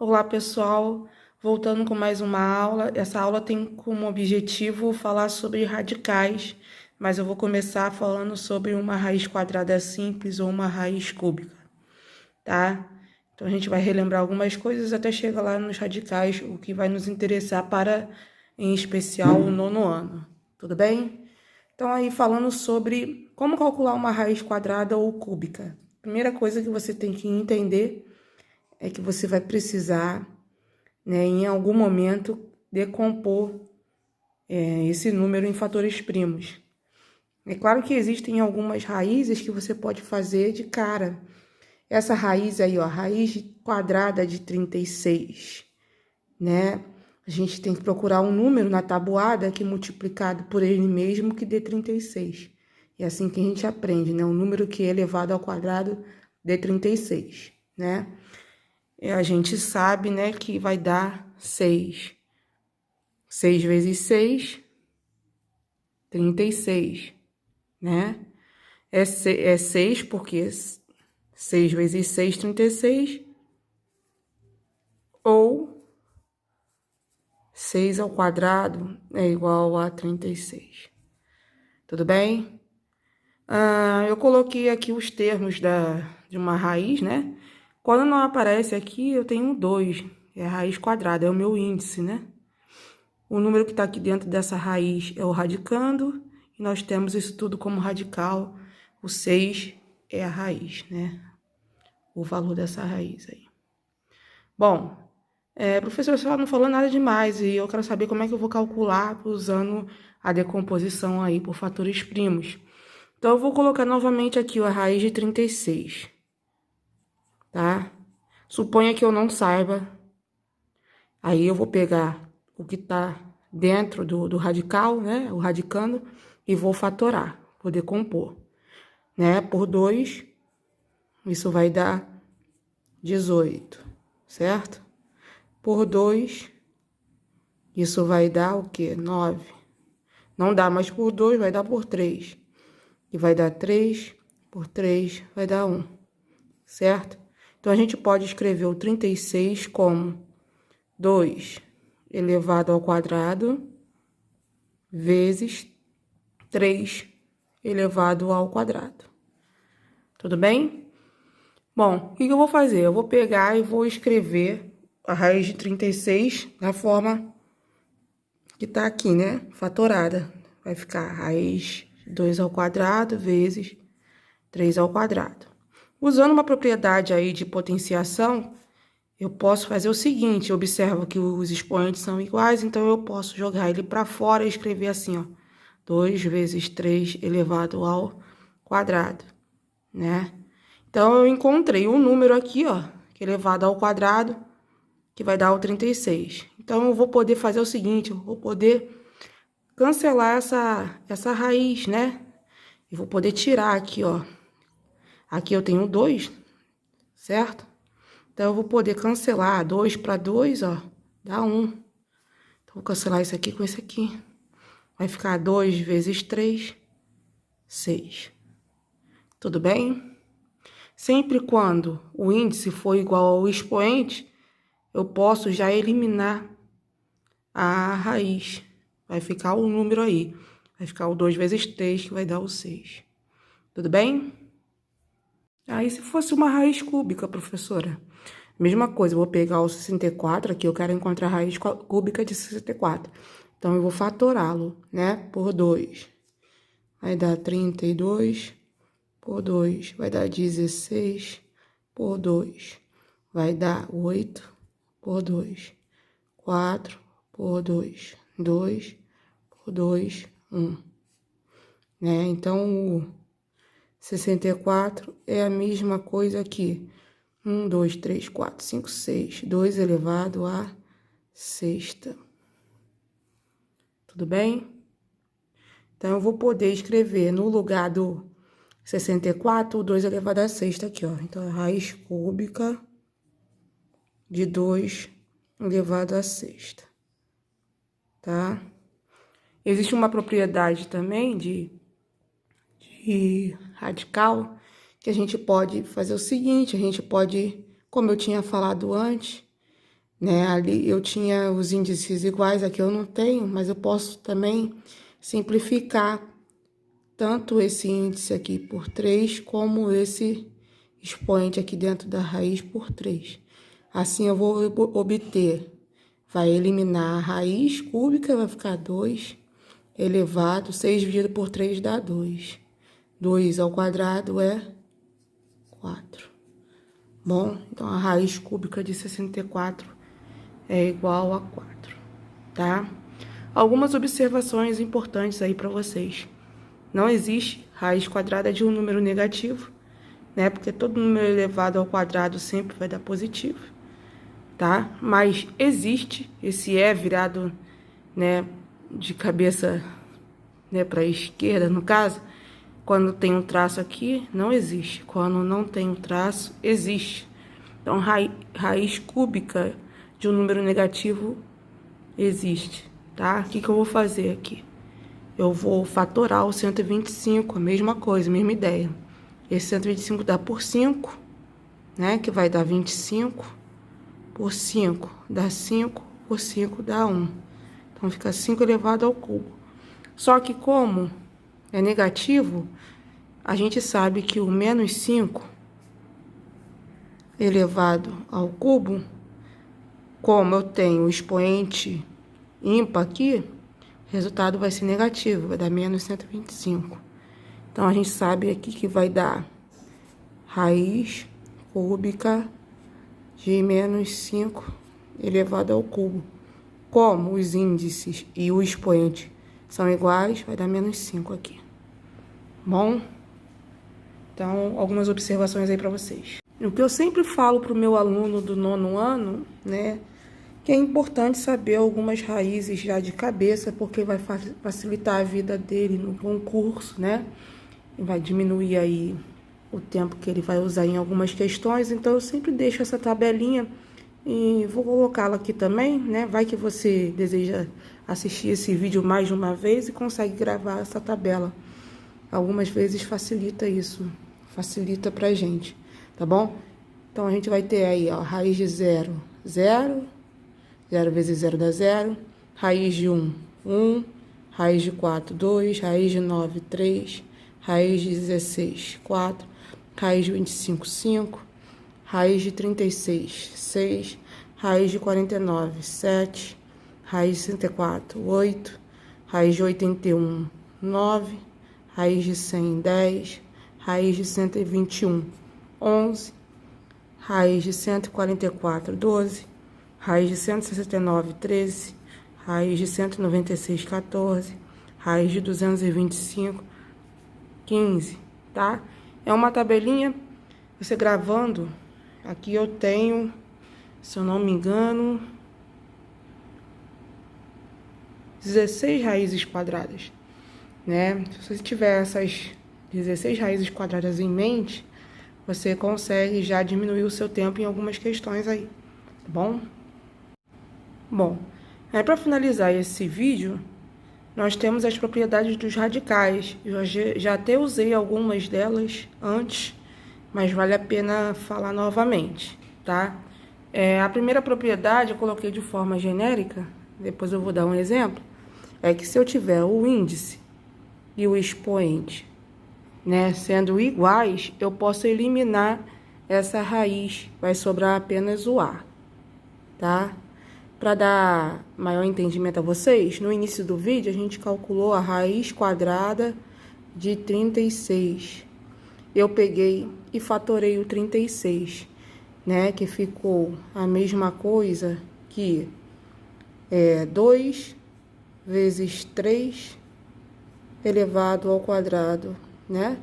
Olá, pessoal. Voltando com mais uma aula. Essa aula tem como objetivo falar sobre radicais, mas eu vou começar falando sobre uma raiz quadrada simples ou uma raiz cúbica, tá? Então, a gente vai relembrar algumas coisas até chegar lá nos radicais, o que vai nos interessar para, em especial, o nono ano. Tudo bem? Então, aí falando sobre como calcular uma raiz quadrada ou cúbica. Primeira coisa que você tem que entender é que você vai precisar, né, em algum momento, decompor esse número em fatores primos. É claro que existem algumas raízes que você pode fazer de cara. Essa raiz aí, ó, raiz quadrada de 36, né? A gente tem que procurar um número na tabuada que multiplicado por ele mesmo que dê 36. É assim que a gente aprende, né? Um número que é elevado ao quadrado dê 36, né? E a gente sabe, né, que vai dar 6. 6 vezes 6, 36, né? É 6 porque 6 vezes 6, 36. Ou 6 ao quadrado é igual a 36. Tudo bem? Eu coloquei aqui os termos de uma raiz, né? Quando não aparece aqui, eu tenho um 2. É a raiz quadrada, é o meu índice, né? O número que está aqui dentro dessa raiz é o radicando, e nós temos isso tudo como radical. O 6 é a raiz, né? O valor dessa raiz aí. Bom, professor, você não falou nada demais, e eu quero saber como é que eu vou calcular usando a decomposição aí por fatores primos. Então, eu vou colocar novamente aqui a raiz de 36, tá? Suponha que eu não saiba, aí eu vou pegar o que está dentro do radical, né? O radicando, e vou fatorar, vou decompor, né? Por 2, isso vai dar 18, certo? Por 2, isso vai dar o quê? 9. Não dá mais por 2, vai dar por 3. E vai dar 3, por 3 vai dar 1, certo? Então, a gente pode escrever o 36 como 2 elevado ao quadrado vezes 3 elevado ao quadrado. Tudo bem? Bom, o que eu vou fazer? Eu vou pegar e vou escrever a raiz de 36 da forma que tá aqui, né? Fatorada. Vai ficar raiz de 2 ao quadrado vezes 3 ao quadrado. Usando uma propriedade aí de potenciação, eu posso fazer o seguinte, observo que os expoentes são iguais, então eu posso jogar ele para fora e escrever assim, ó, 2 vezes 3 elevado ao quadrado, né? Então, eu encontrei um número aqui, ó, que é elevado ao quadrado, que vai dar o 36. Então, eu vou poder fazer o seguinte, eu vou poder cancelar essa raiz, né? E vou poder tirar aqui, ó. Aqui eu tenho 2, certo? Então, eu vou poder cancelar 2 para 2, ó, dá 1. Então, vou cancelar isso aqui com esse aqui. Vai ficar 2 vezes 3, 6. Tudo bem? Sempre quando o índice for igual ao expoente, eu posso já eliminar a raiz. Vai ficar o número aí. Vai ficar o 2 vezes 3, que vai dar o 6. Tudo bem? Aí, se fosse uma raiz cúbica, professora, mesma coisa, eu vou pegar o 64 aqui, eu quero encontrar a raiz cúbica de 64. Então, eu vou fatorá-lo, né, por 2. Vai dar 32 por 2, vai dar 16 por 2. Vai dar 8 por 2. 4 por 2. 2 por 2, 1. Né? Então, o 64 é a mesma coisa aqui. 1, 2, 3, 4, 5, 6. 2 elevado à sexta. Tudo bem? Então, eu vou poder escrever no lugar do 64, o 2 elevado à sexta aqui, ó. Então, a raiz cúbica de 2 elevado à sexta, tá? Existe uma propriedade também de radical, que a gente pode fazer o seguinte, a gente pode, como eu tinha falado antes, né? Ali eu tinha os índices iguais, aqui eu não tenho, mas eu posso também simplificar tanto esse índice aqui por 3, como esse expoente aqui dentro da raiz por 3. Assim eu vou obter, vai eliminar a raiz cúbica, vai ficar 2 elevado, 6 dividido por 3 dá 2. 2 ao quadrado é 4. Bom, então a raiz cúbica de 64 é igual a 4, tá? Algumas observações importantes aí para vocês. Não existe raiz quadrada de um número negativo, né? Porque todo número elevado ao quadrado sempre vai dar positivo, tá? Mas existe esse virado, né, de cabeça, né, para a esquerda, no caso. Quando tem um traço aqui, não existe. Quando não tem um traço, existe. Então, raiz cúbica de um número negativo existe, tá? O que eu vou fazer aqui? Eu vou fatorar o 125, a mesma coisa, a mesma ideia. Esse 125 dá por 5, né? Que vai dar 25 por 5, dá 5 por 5 dá 1. Então, fica 5 elevado ao cubo. Só que como é negativo, a gente sabe que o menos 5 elevado ao cubo, como eu tenho o expoente ímpar aqui, o resultado vai ser negativo, vai dar menos 125. Então, a gente sabe aqui que vai dar raiz cúbica de menos 5 elevado ao cubo. Como os índices e o expoente são iguais, vai dar menos 5 aqui. Bom, então, algumas observações aí para vocês. O que eu sempre falo para o meu aluno do 9º ano, né, que é importante saber algumas raízes já de cabeça, porque vai facilitar a vida dele no concurso, né? E vai diminuir aí o tempo que ele vai usar em algumas questões. Então, eu sempre deixo essa tabelinha e vou colocá-la aqui também, né? Vai que você deseja assistir esse vídeo mais de uma vez e consegue gravar essa tabela. Algumas vezes facilita isso, facilita pra gente, tá bom? Então, a gente vai ter aí, ó, raiz de 0, 0. 0 vezes 0 dá 0. Raiz de 1, 1. Raiz de 4, 2. Raiz de 9, 3. Raiz de 16, 4. Raiz de 25, 5. Raiz de 36, 6. Raiz de 49, 7. Raiz de 64, 8. Raiz de 81, 9. Raiz de 100, 10. Raiz de 121, 11. Raiz de 144, 12. Raiz de 169, 13. Raiz de 196, 14. Raiz de 225, 15, tá? É uma tabelinha, você gravando, aqui eu tenho, se eu não me engano, 16 raízes quadradas, né? Se você tiver essas 16 raízes quadradas em mente, você consegue já diminuir o seu tempo em algumas questões aí, tá bom? Bom, para finalizar esse vídeo, nós temos as propriedades dos radicais. Eu já até usei algumas delas antes, mas vale a pena falar novamente, tá? A primeira propriedade eu coloquei de forma genérica, depois eu vou dar um exemplo, é que se eu tiver o índice e o expoente, né, sendo iguais, eu posso eliminar essa raiz, vai sobrar apenas o A, tá? Para dar maior entendimento a vocês, no início do vídeo a gente calculou a raiz quadrada de 36. Eu peguei e fatorei o 36, né? Que ficou a mesma coisa que 2 vezes 3 elevado ao quadrado, né?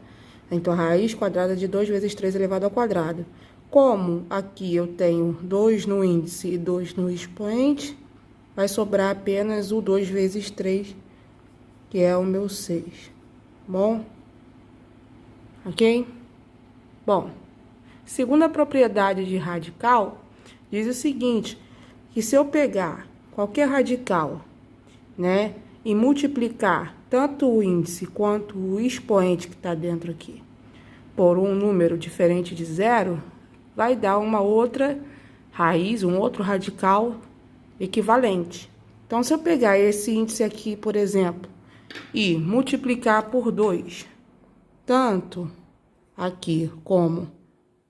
Então, a raiz quadrada de 2 vezes 3 elevado ao quadrado. Como aqui eu tenho 2 no índice e 2 no expoente, vai sobrar apenas o 2 vezes 3, que é o meu 6. Bom? Ok? Bom, segunda propriedade de radical, diz o seguinte, que se eu pegar qualquer radical, né, e multiplicar tanto o índice quanto o expoente que está dentro aqui por um número diferente de 0, vai dar uma outra raiz, um outro radical equivalente. Então, se eu pegar esse índice aqui, por exemplo, e multiplicar por 2, tanto aqui como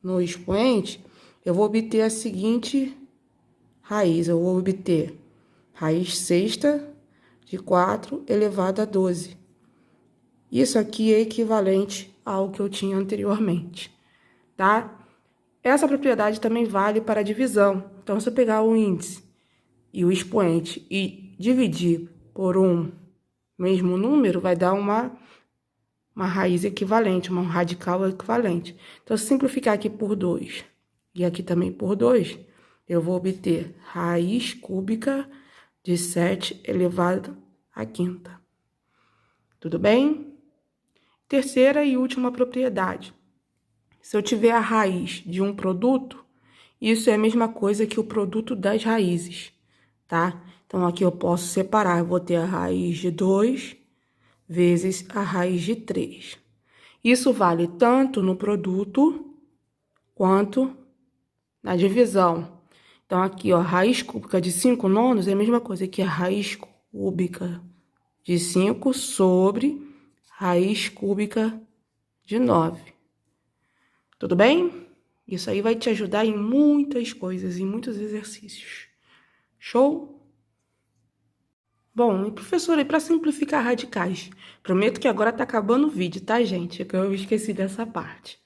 no expoente, eu vou obter a seguinte raiz. Eu vou obter raiz sexta de 4 elevado a 12. Isso aqui é equivalente ao que eu tinha anteriormente, tá? Essa propriedade também vale para a divisão. Então, se eu pegar o índice e o expoente e dividir por um mesmo número, vai dar uma raiz equivalente, um radical equivalente. Então, se simplificar aqui por 2 e aqui também por 2, eu vou obter raiz cúbica de 7 elevado à quinta. Tudo bem? Terceira e última propriedade. Se eu tiver a raiz de um produto, isso é a mesma coisa que o produto das raízes, tá? Então, aqui eu posso separar, eu vou ter a raiz de 2 vezes a raiz de 3. Isso vale tanto no produto quanto na divisão. Então, aqui, ó, raiz cúbica de 5 nonos é a mesma coisa que a raiz cúbica de 5 sobre raiz cúbica de 9. Tudo bem? Isso aí vai te ajudar em muitas coisas, em muitos exercícios. Show? Bom, e professora, e para simplificar radicais? Prometo que agora tá acabando o vídeo, tá, gente? É que eu esqueci dessa parte,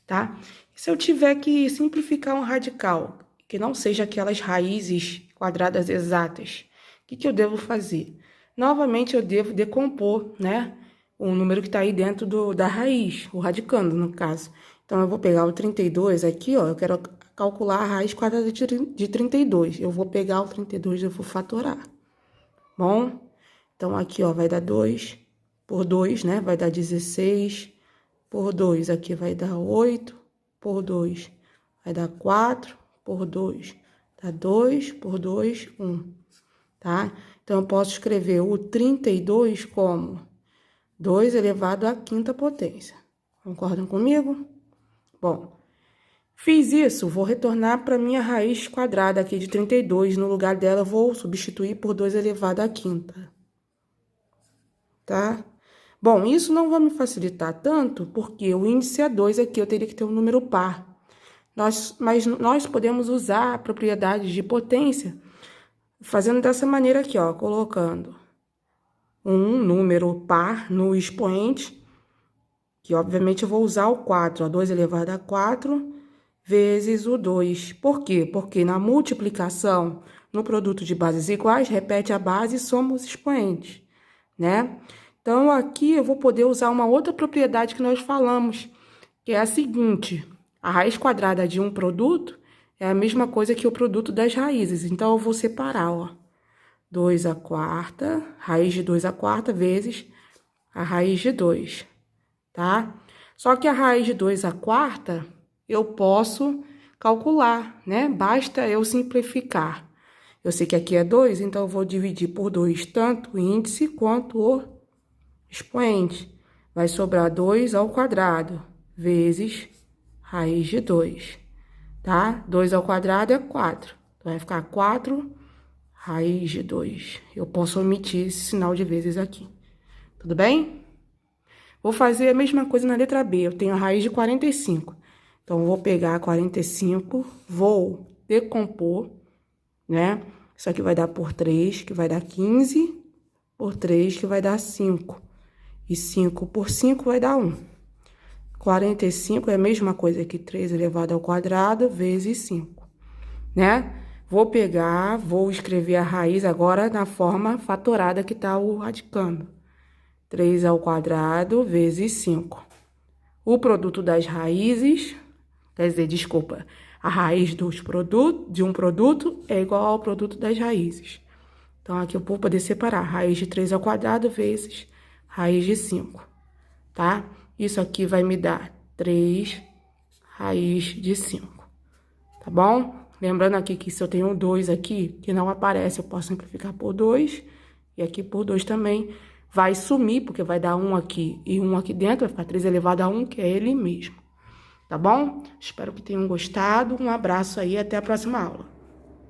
tá? Se eu tiver que simplificar um radical, que não seja aquelas raízes quadradas exatas, o que eu devo fazer? Novamente, eu devo decompor, né? O número que tá aí dentro da raiz, o radicando, no caso. Então, eu vou pegar o 32 aqui, ó, eu quero calcular a raiz quadrada de 32. Eu vou pegar o 32 e eu vou fatorar. Bom, então aqui, ó, vai dar 2 por 2, né? Vai dar 16 por 2. Aqui vai dar 8 por 2. Vai dar 4 por 2. Dá 2 por 2, 1. Tá? Então, eu posso escrever o 32 como 2 elevado à quinta potência. Concordam comigo? Bom, fiz isso, vou retornar para minha raiz quadrada aqui de 32. No lugar dela, vou substituir por 2 elevado à quinta. Tá? Bom, isso não vai me facilitar tanto, porque o índice é 2 aqui, eu teria que ter um número par. Mas nós podemos usar a propriedade de potência fazendo dessa maneira aqui, ó, colocando um número par no expoente, que obviamente eu vou usar o 4, ó, 2 elevado a 4 vezes o 2. Por quê? Porque na multiplicação, no produto de bases iguais, repete a base e soma os expoentes, né? Então, aqui eu vou poder usar uma outra propriedade que nós falamos, que é a seguinte: a raiz quadrada de um produto é a mesma coisa que o produto das raízes. Então, eu vou separar, ó, 2 à quarta, raiz de 2 à quarta vezes a raiz de 2, tá? Só que a raiz de 2 à quarta eu posso calcular, né? Basta eu simplificar. Eu sei que aqui é 2, então eu vou dividir por 2 tanto o índice quanto o expoente. Vai sobrar 2 ao quadrado vezes raiz de 2, tá? 2 ao quadrado é 4. Então, vai ficar 4 raiz de 2. Eu posso omitir esse sinal de vezes aqui. Tudo bem? Vou fazer a mesma coisa na letra B. Eu tenho a raiz de 45. Então, eu vou pegar 45, vou decompor, né? Isso aqui vai dar por 3, que vai dar 15, por 3, que vai dar 5. E 5 por 5 vai dar 1. 45 é a mesma coisa que 3 elevado ao quadrado vezes 5, né? Vou pegar, vou escrever a raiz agora na forma fatorada que tá o radicando. 3 ao quadrado vezes 5. O produto das raízes, quer dizer, desculpa, a raiz de um produto é igual ao produto das raízes. Então, aqui eu vou poder separar raiz de 3 ao quadrado vezes raiz de 5, tá? Isso aqui vai me dar 3 raiz de 5, tá bom? Lembrando aqui que se eu tenho 2 aqui, que não aparece, eu posso simplificar por 2, e aqui por 2 também. Vai sumir, porque vai dar 1 aqui e 1 aqui dentro, vai ficar 3 elevado a 1, que é ele mesmo. tá bom? Espero que tenham gostado. Um abraço aí, até a próxima aula.